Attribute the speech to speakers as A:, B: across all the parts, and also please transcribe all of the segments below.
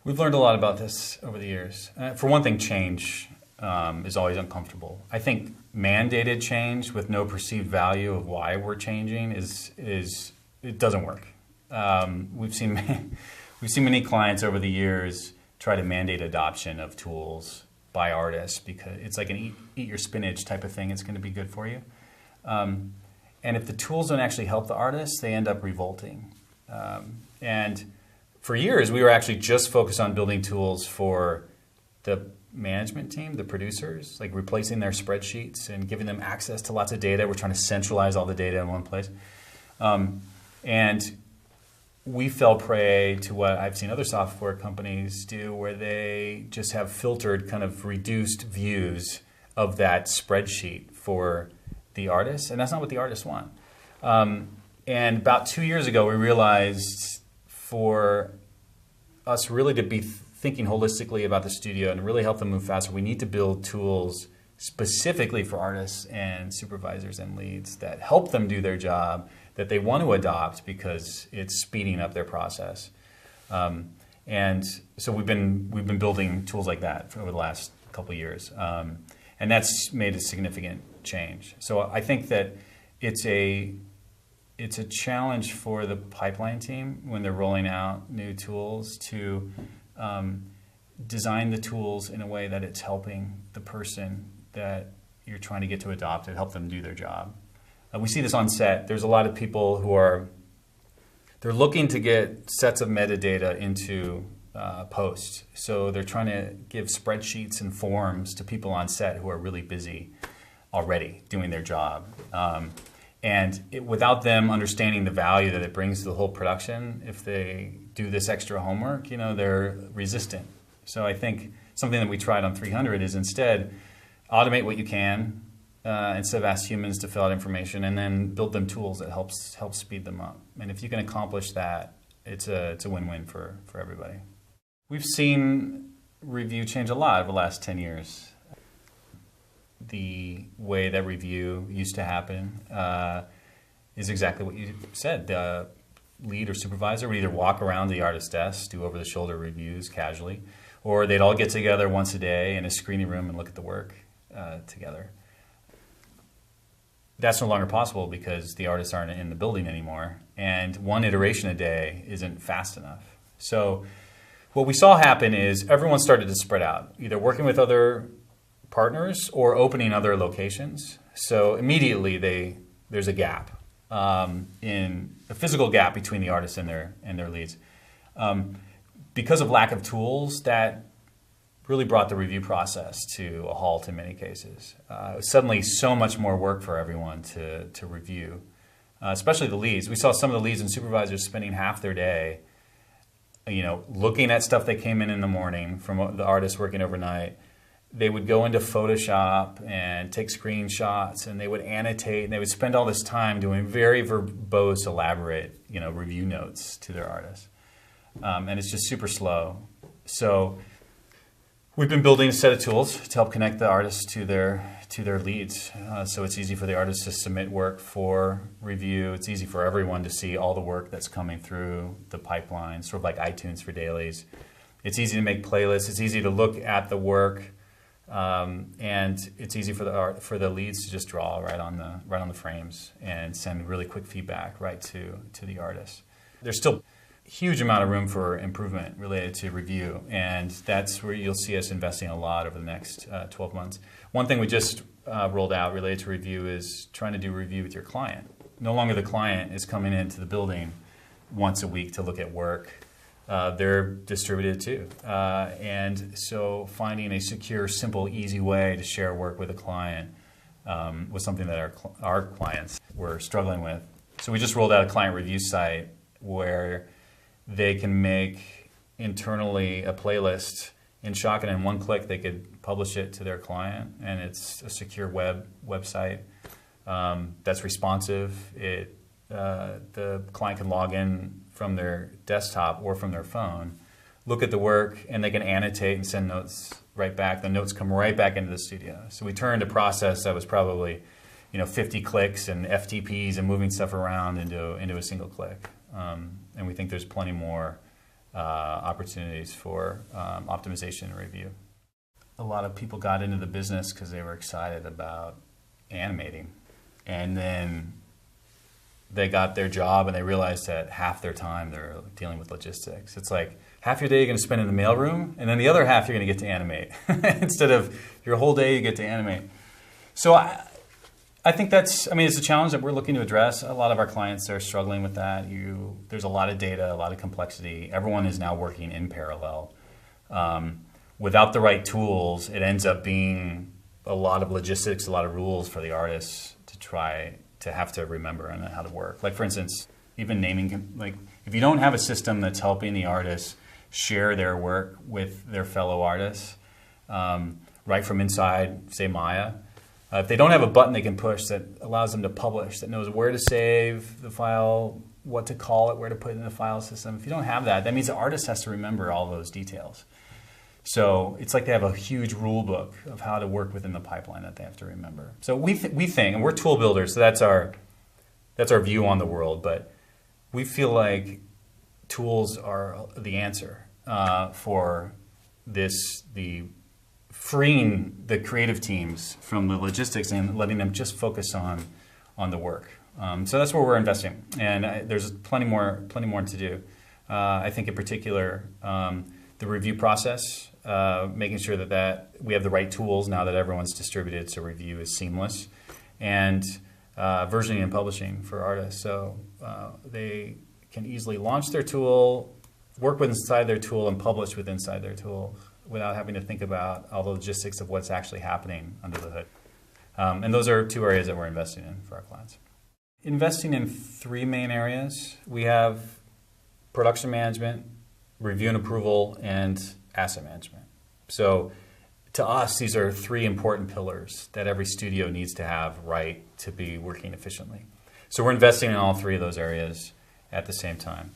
A: We've learned a lot about this over the years. For one thing, change is always uncomfortable. I think mandated change with no perceived value of why we're changing it doesn't work. We've seen many clients over the years try to mandate adoption of tools by artists because it's like an eat your spinach type of thing. It's going to be good for you. And if the tools don't actually help the artists, they end up revolting. And for years, we were actually just focused on building tools for the management team, the producers, like replacing their spreadsheets and giving them access to lots of data. We're trying to centralize all the data in one place. And we fell prey to what I've seen other software companies do, where they just have filtered, kind of reduced views of that spreadsheet for the artists, and that's not what the artists want. And about 2 years ago, we realized for us really to be thinking holistically about the studio and really help them move faster, we need to build tools specifically for artists and supervisors and leads that help them do their job, that they want to adopt because it's speeding up their process. And so we've been building tools like that over the last couple of years, and that's made a significant change. So I think that it's a challenge for the pipeline team when they're rolling out new tools to design the tools in a way that it's helping the person that you're trying to get to adopt and help them do their job. We see this on set. There's a lot of people who they're looking to get sets of metadata into post. So they're trying to give spreadsheets and forms to people on set who are really busy already doing their job. Without them understanding the value that it brings to the whole production, if they do this extra homework, they're resistant. So I think something that we tried on 300 is instead automate what you can instead of ask humans to fill out information, and then build them tools that help speed them up. And if you can accomplish that, it's a win-win for everybody. We've seen review change a lot over the last 10 years. The way that review used to happen is exactly what you said. The lead or supervisor would either walk around the artist's desk, do over-the-shoulder reviews casually, or they'd all get together once a day in a screening room and look at the work together. That's no longer possible because the artists aren't in the building anymore, and one iteration a day isn't fast enough. So what we saw happen is everyone started to spread out, either working with other partners or opening other locations. So immediately there's a gap, in a physical gap between the artists and their leads. Because of lack of tools, that really brought the review process to a halt in many cases. It was suddenly so much more work for everyone to review, especially the leads. We saw some of the leads and supervisors spending half their day, looking at stuff that came in the morning from the artists working overnight. They would go into Photoshop and take screenshots, and they would annotate, and they would spend all this time doing very verbose, elaborate, review notes to their artists. And it's just super slow. So we've been building a set of tools to help connect the artists to their leads. So it's easy for the artists to submit work for review. It's easy for everyone to see all the work that's coming through the pipeline, sort of like iTunes for dailies. It's easy to make playlists. It's easy to look at the work. And it's easy for the leads to just draw right on the frames and send really quick feedback right to the artist. There's still a huge amount of room for improvement related to review, and that's where you'll see us investing a lot over the next 12 months. One thing we just rolled out related to review is trying to do review with your client. No longer the client is coming into the building once a week to look at work. They're distributed too. And so finding a secure, simple, easy way to share work with a client was something that our clients were struggling with. So we just rolled out a client review site where they can make internally a playlist in Shock, and in one click they could publish it to their client, and it's a secure website that's responsive. The client can log in from their desktop or from their phone, look at the work, and they can annotate and send notes right back. The notes come right back into the studio. So we turned a process that was probably 50 clicks and FTPs and moving stuff around into a single click. And we think there's plenty more opportunities for optimization and review. A lot of people got into the business because they were excited about animating, and then they got their job and they realized that half their time they're dealing with logistics. It's like half your day you're going to spend in the mailroom, and then the other half you're going to get to animate. Instead of your whole day you get to animate. So I think it's a challenge that we're looking to address. A lot of our clients are struggling with that. There's a lot of data, a lot of complexity. Everyone is now working in parallel. Without the right tools, it ends up being a lot of logistics, a lot of rules for the artists to try to have to remember and how to work. Like, for instance, even naming, like if you don't have a system that's helping the artists share their work with their fellow artists, right from inside, say, Maya, if they don't have a button they can push that allows them to publish, that knows where to save the file, what to call it, where to put it in the file system, if you don't have that, that means the artist has to remember all those details. So it's like they have a huge rule book of how to work within the pipeline that they have to remember. So we think, and we're tool builders, so that's our view on the world, but we feel like tools are the answer for this, the freeing the creative teams from the logistics and letting them just focus on the work. So that's where we're investing, and there's plenty more to do. I think in particular, the review process, making sure that we have the right tools now that everyone's distributed, so review is seamless, and versioning and publishing for artists, so they can easily launch their tool, work with inside their tool, and publish with inside their tool without having to think about all the logistics of what's actually happening under the hood. And those are two areas that we're investing in for our clients. Investing in three main areas. We have production management, review and approval, and asset management. So to us, these are three important pillars that every studio needs to have right to be working efficiently. So we're investing in all three of those areas at the same time.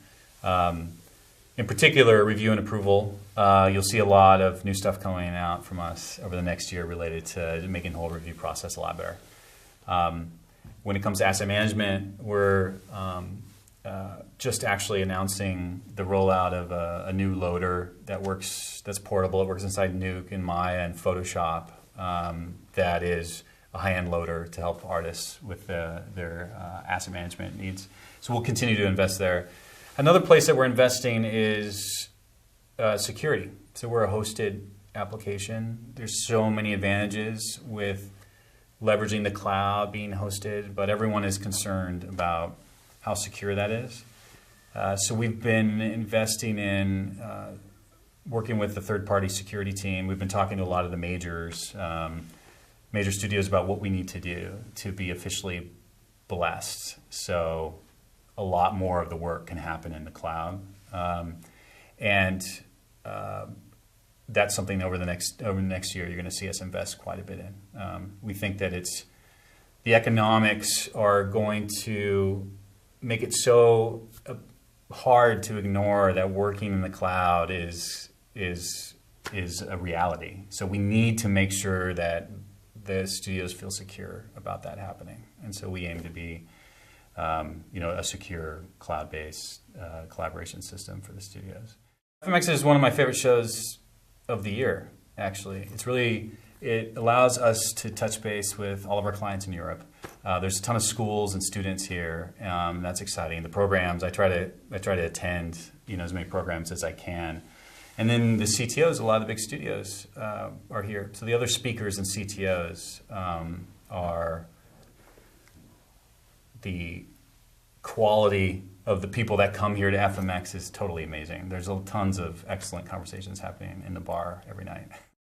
A: In particular, review and approval, you'll see a lot of new stuff coming out from us over the next year related to making the whole review process a lot better. When it comes to asset management, we're just actually announcing the rollout of a new loader that's portable. It works inside Nuke and Maya and Photoshop. That is a high-end loader to help artists with their asset management needs. So we'll continue to invest there. Another place that we're investing is security. So we're a hosted application. There's so many advantages with leveraging the cloud, being hosted, but everyone is concerned about how secure that is. So we've been investing in working with the third-party security team. We've been talking to a lot of the major studios about what we need to do to be officially blessed. So a lot more of the work can happen in the cloud. And that's something over the next year you're going to see us invest quite a bit in. We think that the economics are going to make it so hard to ignore that working in the cloud is a reality. So we need to make sure that the studios feel secure about that happening. And so we aim to be a secure cloud-based collaboration system for the studios. FMX is one of my favorite shows of the year, actually. It allows us to touch base with all of our clients in Europe. There's a ton of schools and students here. That's exciting. The programs, I try to attend as many programs as I can. And then the CTOs, a lot of the big studios are here. So the other speakers and CTOs are the quality of the people that come here to FMX is totally amazing. There's tons of excellent conversations happening in the bar every night.